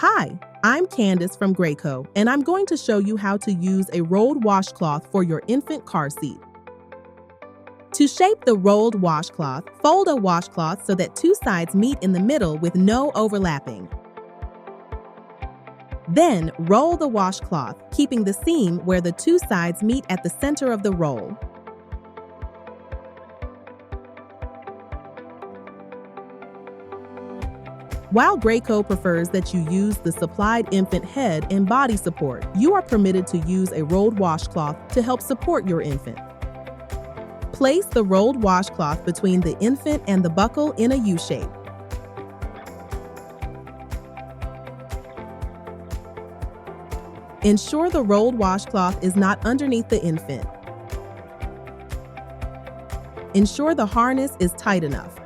Hi, I'm Candace from Graco, and I'm going to show you how to use a rolled washcloth for your infant car seat. To shape the rolled washcloth, fold a washcloth so that two sides meet in the middle with no overlapping. Then, roll the washcloth, keeping the seam where the two sides meet at the center of the roll. While Graco prefers that you use the supplied infant head and body support, you are permitted to use a rolled washcloth to help support your infant. Place the rolled washcloth between the infant and the buckle in a U shape. Ensure the rolled washcloth is not underneath the infant. Ensure the harness is tight enough.